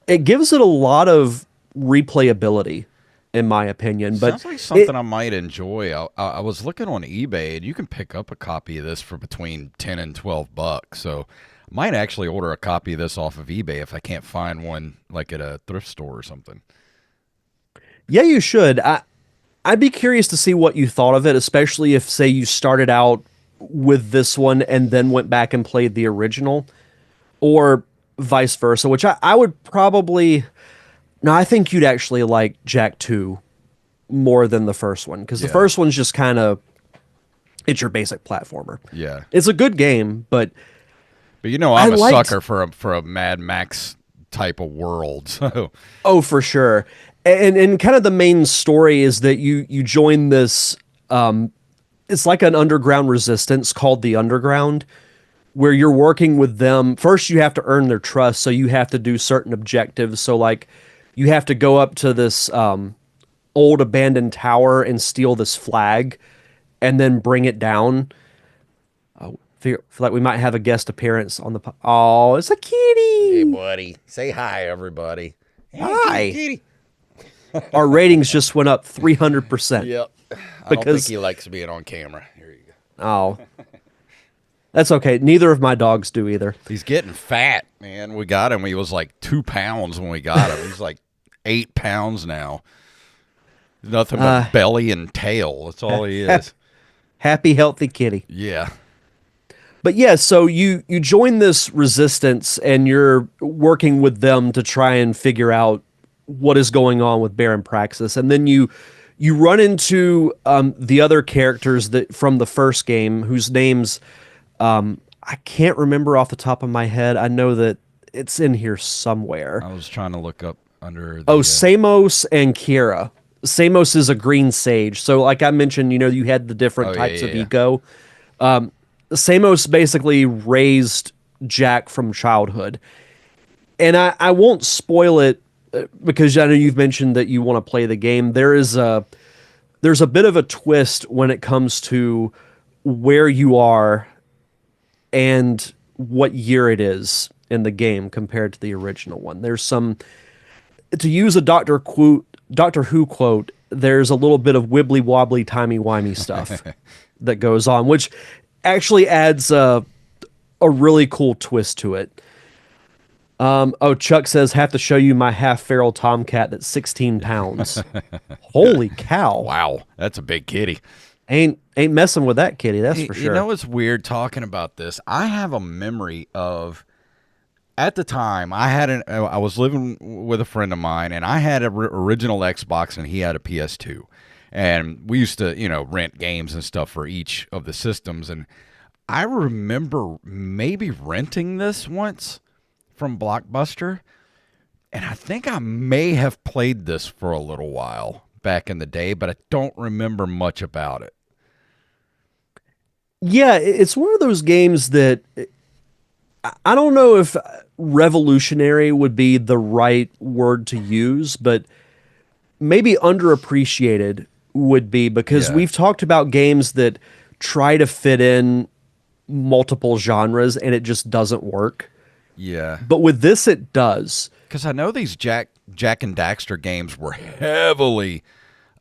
it gives it a lot of replayability, in my opinion. But Sounds like something I might enjoy. I was looking on eBay, and you can pick up a copy of this for between 10 and 12 bucks. So I might actually order a copy of this off of eBay if I can't find one like at a thrift store or something. yeah, you should. I'd be curious to see what you thought of it, especially if, say, you started out with this one and then went back and played the original, or vice versa, which I would probably. No, I think you'd actually like Jak II more than the first one, because the Yeah. first one's just kind of. It's your basic platformer. Yeah. It's a good game, but But I'm I a liked- sucker for a Mad Max type of world. So oh, for sure. And kind of the main story is that you join this. It's like an underground resistance called the Underground, where you're working with them. First, you have to earn their trust, so you have to do certain objectives. So, like, you have to go up to this old abandoned tower and steal this flag, and then bring it down. Feel like we might have a guest appearance on the. Oh, it's a kitty. buddy, say hi, everybody. Hi. kitty. Our ratings just went up 300%. Yep. I don't think Because- he likes being on camera. Here you go. Oh. That's okay. Neither of my dogs do either. He's getting fat, man. We got him. He was like 2 pounds when we got him. He's like 8 pounds now. Nothing but belly and tail. That's all he is. Happy, healthy kitty. Yeah. But yeah, so you join this resistance and you're working with them to try and figure out what is going on with Baron Praxis. And then you run into the other characters that from the first game whose names I can't remember off the top of my head. I know that it's in here somewhere. I was trying to look up under the, Oh, Samos and Kira. Samos is a green sage. So like I mentioned, you had the different Oh, yeah, types yeah, of yeah. eco. Samos basically raised Jack from childhood. And I won't spoil it because I know you've mentioned that you want to play the game. There's a bit of a twist when it comes to where you are and what year it is in the game compared to the original one. There's some, to use a Doctor Who quote, there's a little bit of wibbly wobbly timey wimey stuff. that goes on, which actually adds a really cool twist to it. Oh, Chuck says, have to show you my half feral tomcat that's 16 pounds. Holy cow. Wow, that's a big kitty. Ain't messing with that kitty, that's Hey, for you sure. know, it's weird talking about this. I have a memory of at the time I was living with a friend of mine, and I had a original Xbox, and he had a PS2, and we used to rent games and stuff for each of the systems. And I remember maybe renting this once from Blockbuster, and I think I may have played this for a little while back in the day, but I don't remember much about it. Yeah, it's one of those games that I don't know if revolutionary would be the right word to use, but maybe underappreciated would be, because Yeah. we've talked about games that try to fit in multiple genres and it just doesn't work. Yeah. But with this, it does. Because I know these Jack and Daxter games were heavily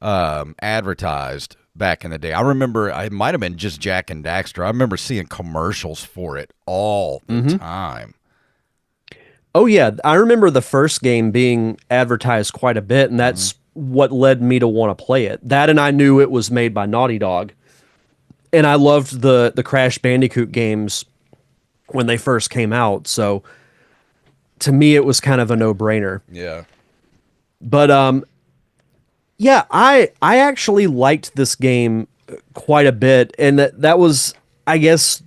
advertised back in the day. I remember it might have been just Jack and Daxter. I remember seeing commercials for it all the time. Oh, yeah. I remember the first game being advertised quite a bit, and that's what led me to want to play it. That, and I knew it was made by Naughty Dog. And I loved the Crash Bandicoot games when they first came out. So to me, it was kind of a no-brainer. Yeah. But yeah, I actually liked this game quite a bit, and that was, I guess,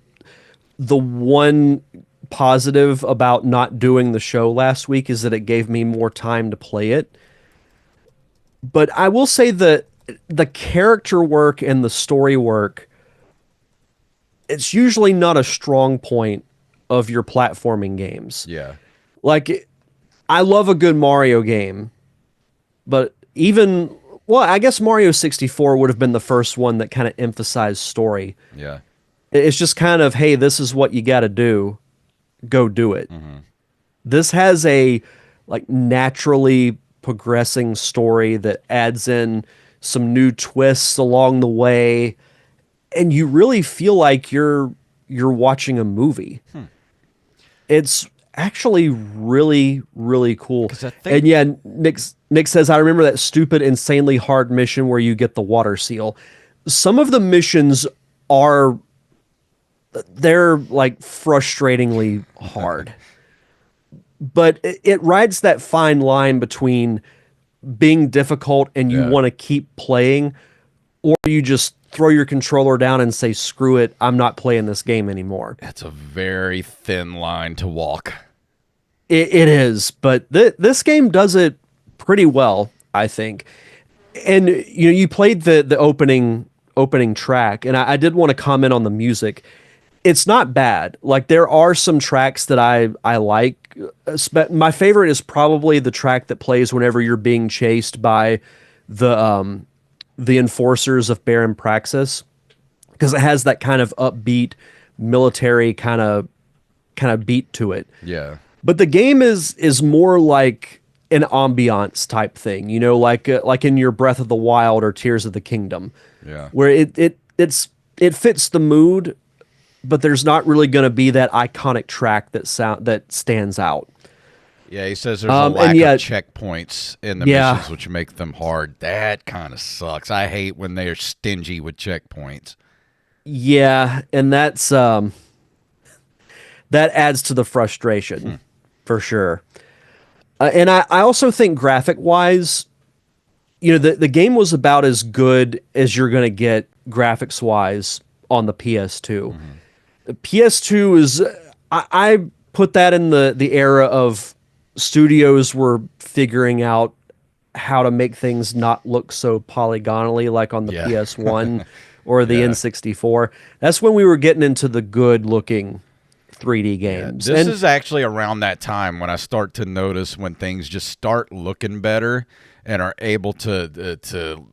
the one positive about not doing the show last week, is that it gave me more time to play it. But I will say that the character work and the story work, it's usually not a strong point of your platforming games. Yeah. Like, I love a good Mario game, but even, well, I guess Mario 64 would have been the first one that kind of emphasized story. Yeah. It's just kind of, hey, this is what you got to do. Go do it. This has a like naturally progressing story that adds in some new twists along the way, and you really feel like you're watching a movie. It's actually really, really cool. 'Cause I think- And yeah, Nick says, I remember that stupid, insanely hard mission where you get the water seal. Some of the missions are, they're like frustratingly hard. But it rides that fine line between being difficult and you Yeah. want to keep playing, or you just throw your controller down and say, screw it, I'm not playing this game anymore. It's a very thin line to walk. It is, but this game does it pretty well, I think. And you played the opening track, and I did want to comment on the music. It's not bad. Like, there are some tracks that I like. My favorite is probably the track that plays whenever you're being chased by the enforcers of Baron Praxis, because it has that kind of upbeat military kind of beat to it. Yeah. But the game is more like an ambiance type thing, like in your Breath of the Wild or Tears of the Kingdom, Yeah. where it fits the mood, but there's not really going to be that iconic track that stands out. Yeah, he says there's a lack and yeah, of checkpoints in the Yeah. missions, which make them hard. That kind of sucks. I hate when they're stingy with checkpoints. Yeah, and that adds to the frustration for sure. And I also think graphic wise, the game was about as good as you're going to get graphics wise on the PS2. The PS2 is, I put that in the era of studios were figuring out how to make things not look so polygonally like on the Yeah. PS1 or the Yeah. N64. That's when we were getting into the good looking 3D games. This And is actually around that time when I start to notice when things just start looking better and are able to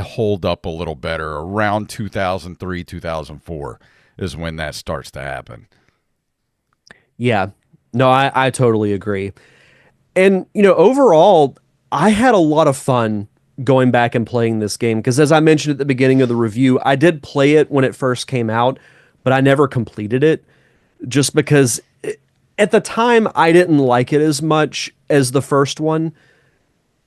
hold up a little better. Around 2003, 2004 is when that starts to happen. yeah, no, I totally agree. And, overall, I had a lot of fun going back and playing this game because, as I mentioned at the beginning of the review, I did play it when it first came out, but I never completed it just because at the time I didn't like it as much as the first one.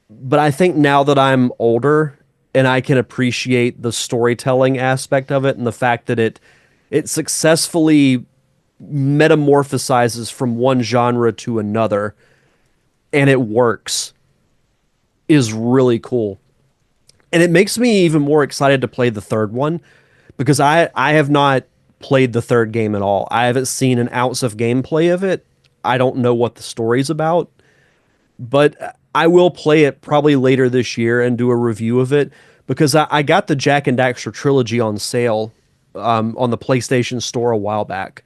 But I think now that I'm older and I can appreciate the storytelling aspect of it and the fact that it successfully metamorphosizes from one genre to another and it works is really cool. And it makes me even more excited to play the third one because I have not played the third game at all. I haven't seen an ounce of gameplay of it. I don't know what the story's about, but I will play it probably later this year and do a review of it because I got the Jak and Daxter trilogy on sale on the PlayStation Store a while back.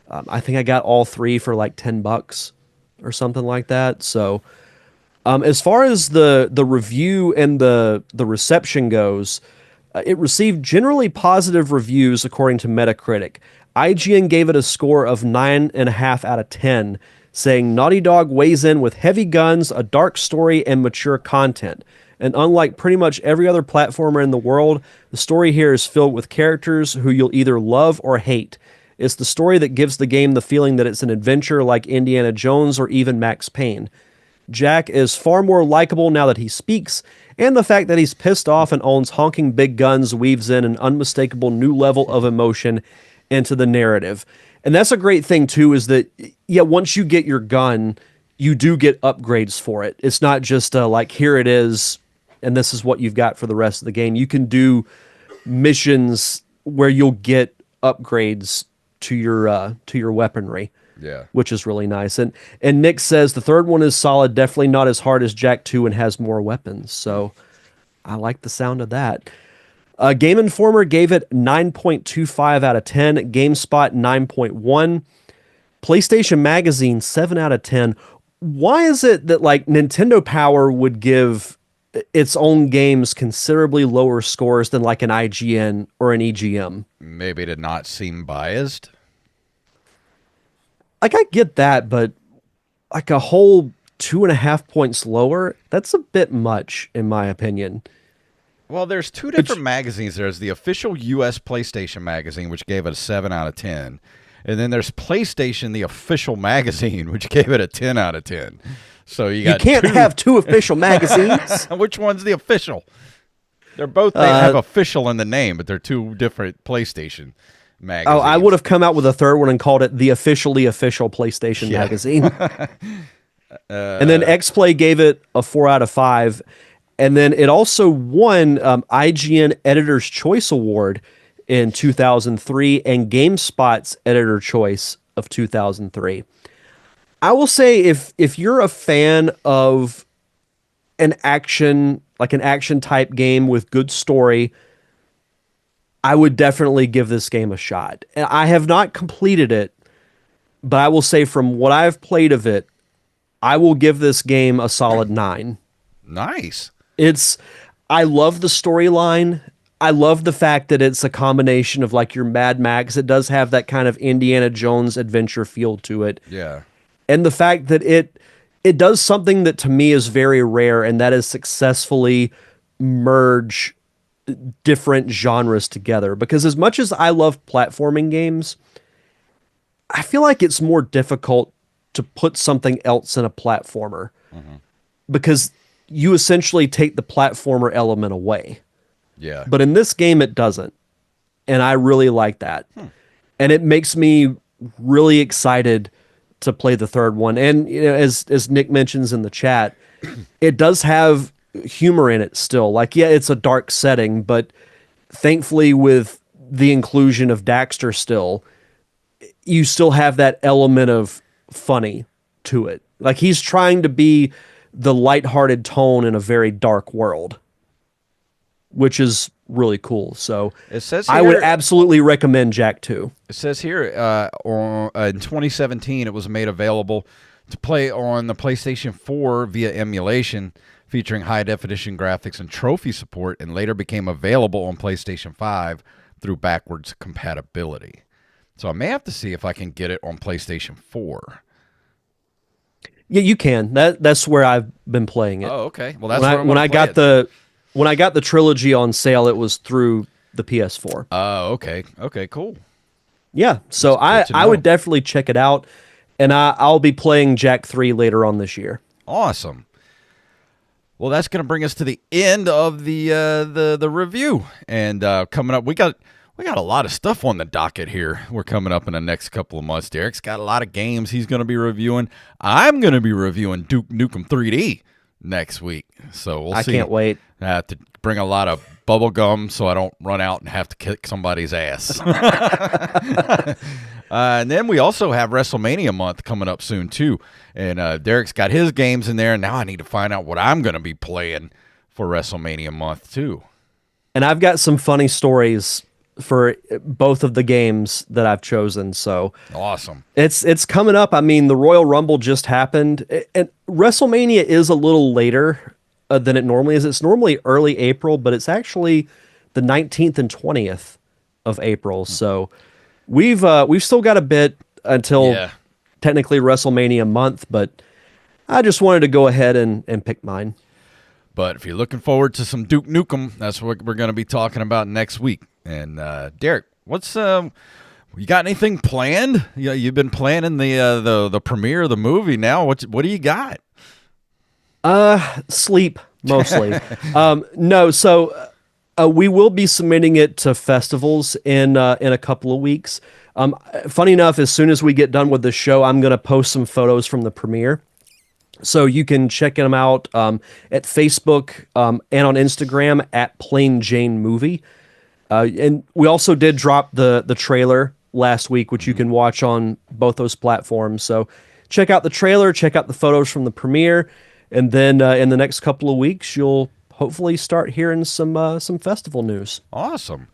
I think I got all three for like $10 or something like that. So as far as the review and the reception goes, it received generally positive reviews according to Metacritic. IGN gave it a score of 9.5 out of 10, saying Naughty Dog weighs in with heavy guns, a dark story, and mature content. And unlike pretty much every other platformer in the world, the story here is filled with characters who you'll either love or hate. It's the story that gives the game the feeling that it's an adventure like Indiana Jones or even Max Payne. Jak is far more likable now that he speaks, and the fact that he's pissed off and owns honking big guns weaves in an unmistakable new level of emotion into the narrative. And that's a great thing too, is that, yeah, once you get your gun, you do get upgrades for it. It's not just like, here it is, and this is what you've got for the rest of the game. You can do missions where you'll get upgrades to your weaponry. Yeah. Which is really nice. And Nick says the third one is solid, definitely not as hard as Jak II and has more weapons. So I like the sound of that. Game Informer gave it 9.25 out of 10. GameSpot 9.1. PlayStation Magazine 7 out of 10. Why is it that like Nintendo Power would give its own games considerably lower scores than like an IGN or an EGM? Maybe to not seem biased. Like, I get that, but like a whole 2.5 points lower, that's a bit much, in my opinion. Well, there's two different magazines. There's the official U.S. PlayStation magazine, which gave it a 7 out of 10. And then there's PlayStation, the official magazine, which gave it a 10 out of 10. So you can't have two official magazines. Which one's the official? They have official in the name, but they're two different PlayStation magazines. Oh, I would have come out with a third one and called it the officially official PlayStation magazine. And then XPlay gave it a 4 out of 5. And then it also won IGN Editor's Choice Award in 2003 and GameSpot's Editor Choice of 2003. I will say if you're a fan of an action type game with good story, I would definitely give this game a shot. I have not completed it, but I will say from what I've played of it, I will give this game a solid 9. Nice. I love the storyline. I love the fact that it's a combination of like your Mad Max. It does have that kind of Indiana Jones adventure feel to it. Yeah. And the fact that it does something that to me is very rare, and that is successfully merge different genres together. Because as much as I love platforming games, I feel like it's more difficult to put something else in a platformer. Mm-hmm. Because you essentially take the platformer element away. Yeah. But in this game, it doesn't. And I really like that. And it makes me really excited to play the third one. And you know, as Nick mentions in the chat, it does have humor in it still. Like, yeah, it's a dark setting, but thankfully with the inclusion of Daxter still, you still have that element of funny to it. Like, he's trying to be the lighthearted tone in a very dark world, which is really cool. So it says here, I would absolutely recommend Jak II. It says here in 2017, it was made available to play on the PlayStation 4 via emulation, featuring high-definition graphics and trophy support, and later became available on PlayStation 5 through backwards compatibility. So I may have to see if I can get it on PlayStation 4. Yeah, you can. That's where I've been playing it. Oh, okay. Well, that's when I got the when I got the trilogy on sale, it was through the PS4. Oh, okay. Okay, cool. Yeah, so That's good to I know. would definitely check it out, and I'll be playing Jak III later on this year. Awesome. Well, that's going to bring us to the end of the review, and coming up, we got a lot of stuff on the docket here. We're coming up in the next couple of months. Derek's got a lot of games he's going to be reviewing. I'm going to be reviewing Duke Nukem 3D next week, so we'll see. I can't wait. I have to bring a lot of bubble gum so I don't run out and have to kick somebody's ass. And then we also have WrestleMania month coming up soon too. And Derek's got his games in there, and now I need to find out what I'm going to be playing for WrestleMania month too. And I've got some funny stories for both of the games that I've chosen. So Awesome. it's coming up. I mean, the Royal Rumble just happened, and WrestleMania is a little later than it normally is. It's normally early April, but it's actually the 19th and 20th of April. So we've still got a bit until technically WrestleMania month, but I just wanted to go ahead and pick mine. But if you're looking forward to some Duke Nukem, that's what we're going to be talking about next week. And Derek, what's you got anything planned? You've been planning the premiere of the movie now. What do you got? Sleep mostly. No, so we will be submitting it to festivals in a couple of weeks. Funny enough, as soon as we get done with the show, I'm going to post some photos from the premiere. So you can check them out at Facebook and on Instagram at Plain Jane Movie. And we also did drop the trailer last week, which you can watch on both those platforms. So check out the trailer, check out the photos from the premiere, and then in the next couple of weeks, you'll hopefully start hearing some festival news. Awesome.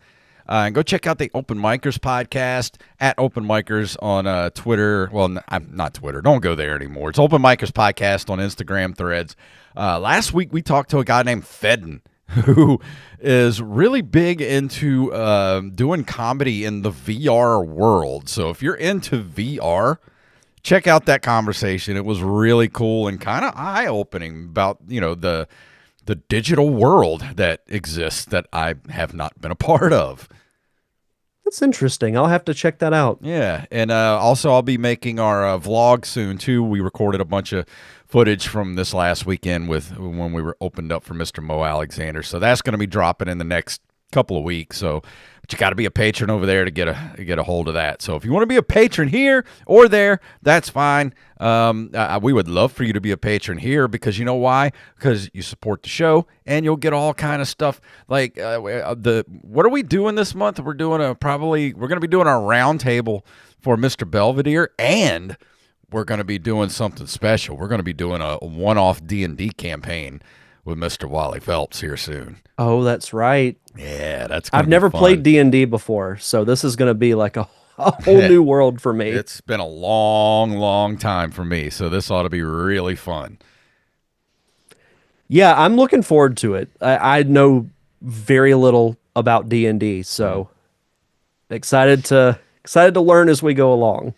And go check out the Open Micers podcast at Open Micers on Twitter. Well, I'm not Twitter. Don't go there anymore. It's Open Micers podcast on Instagram threads. Last week, we talked to a guy named Fedden, who is really big into doing comedy in the VR world. So if you're into VR, check out that conversation. It was really cool and kind of eye-opening about, the digital world that exists that I have not been a part of. That's interesting. I'll have to check that out. Yeah, and also I'll be making our vlog soon too. We recorded a bunch of footage from this last weekend when we were opened up for Mr. Mo Alexander. So that's going to be dropping in the next couple of weeks. So, but you got to be a patron over there to get a hold of that. So if you want to be a patron here or there, that's fine. We would love for you to be a patron here because you know why? Because you support the show and you'll get all kind of stuff like what are we doing this month? We're doing we're going to be doing our round table for Mr. Belvedere, and we're going to be doing something special. We're going to be doing a one-off D&D campaign with Mr. Wally Phelps here soon. Oh, that's right. Yeah, that's I've never played D&D before, so this is going to be like a whole new world for me. It's been a long, long time for me, so this ought to be really fun. Yeah, I'm looking forward to it. I know very little about D&D, so excited to learn as we go along.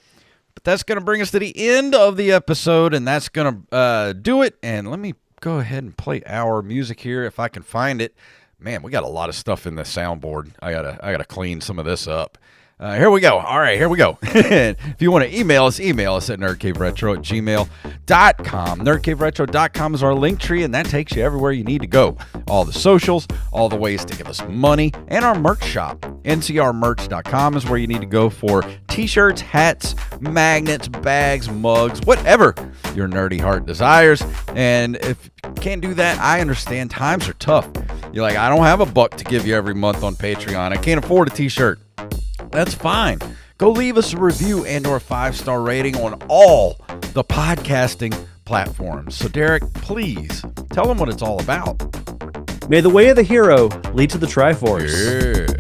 But that's going to bring us to the end of the episode, and that's going to do it. And let me go ahead and play our music here if I can find it. Man, we got a lot of stuff in the soundboard. I gotta clean some of this up. Here we go. All right, here we go. If you want to email us at nerdcaveretro@gmail.com. Nerdcaveretro.com is our link tree, and that takes you everywhere you need to go. All the socials, all the ways to give us money, and our merch shop. ncrmerch.com is where you need to go for t-shirts, hats, magnets, bags, mugs, whatever your nerdy heart desires. And if you can't do that, I understand times are tough. You're like, I don't have a buck to give you every month on Patreon. I can't afford a t-shirt. That's fine. Go leave us a review and or a 5-star rating on all the podcasting platforms. So, Derek, please tell them what it's all about. May the way of the hero lead to the Triforce. Yes.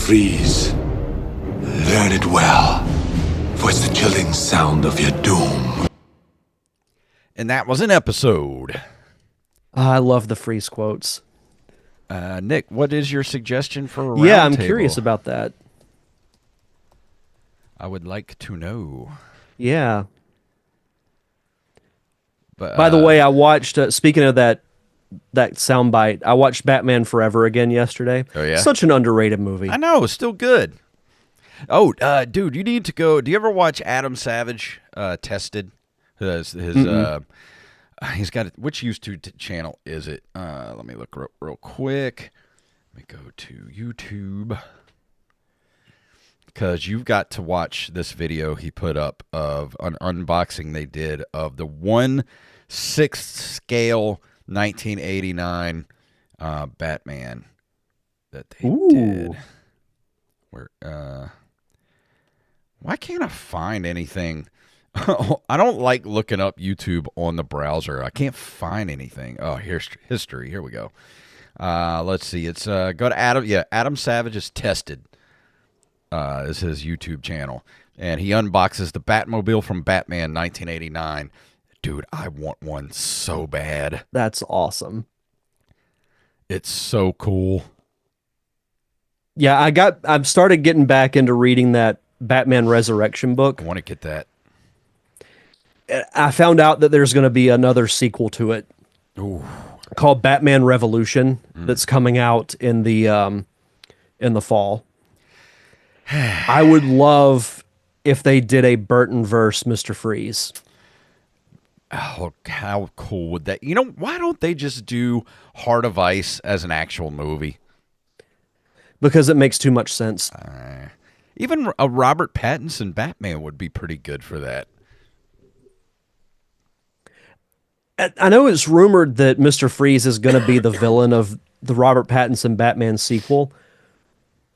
Freeze. Learn it well, for it's the chilling sound of your doom. And that was an episode. I love the Freeze quotes. Nick, what is your suggestion for a round Yeah, I'm table? curious about that. I would like to know. Yeah. But By the way, I watched. Speaking of that soundbite, I watched Batman Forever again yesterday. Oh, yeah? Such an underrated movie. I know, it's still good. Oh, dude, you need to go. Do you ever watch Adam Savage Tested? His he's got which YouTube channel is it? Let me look real quick. Let me go to YouTube because you've got to watch this video he put up of an unboxing they did of the 1/6 scale 1989 Batman that they did. Where why can't I find anything? I don't like looking up YouTube on the browser. I can't find anything. Oh, here's history. Here we go. Let's see. It's go to Adam. Yeah, Adam Savage is Tested. Is his YouTube channel, and he unboxes the Batmobile from Batman 1989. Dude, I want one so bad. That's awesome. It's so cool. Yeah, I've started getting back into reading that Batman Resurrection book. I want to get that. I found out that there's going to be another sequel to it. Ooh. Called Batman Revolution that's coming out in the fall. I would love if they did a Burton-verse Mr. Freeze. Oh, how cool would that? You know, why don't they just do Heart of Ice as an actual movie? Because it makes too much sense. Even a Robert Pattinson Batman would be pretty good for that. I know it's rumored that Mr. Freeze is going to be the villain of the Robert Pattinson Batman sequel.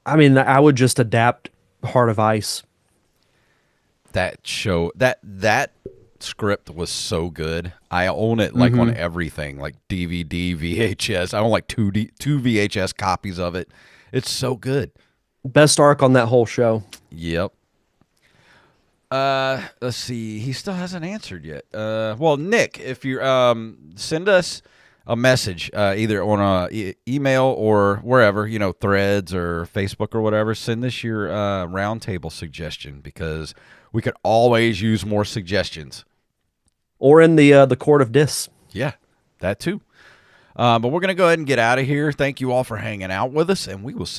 I mean, I would just adapt Heart of Ice. That show, that script was so good. I own it like on everything, like DVD, VHS. I own like two VHS copies of it. It's so good. Best arc on that whole show. Yep. Let's see. He still hasn't answered yet. Well, Nick, if you send us a message, either on a email or wherever, Threads or Facebook or whatever, send us your roundtable suggestion because we could always use more suggestions. Or in the Court of Dis. Yeah, that too. But we're gonna go ahead and get out of here. Thank you all for hanging out with us, and we will see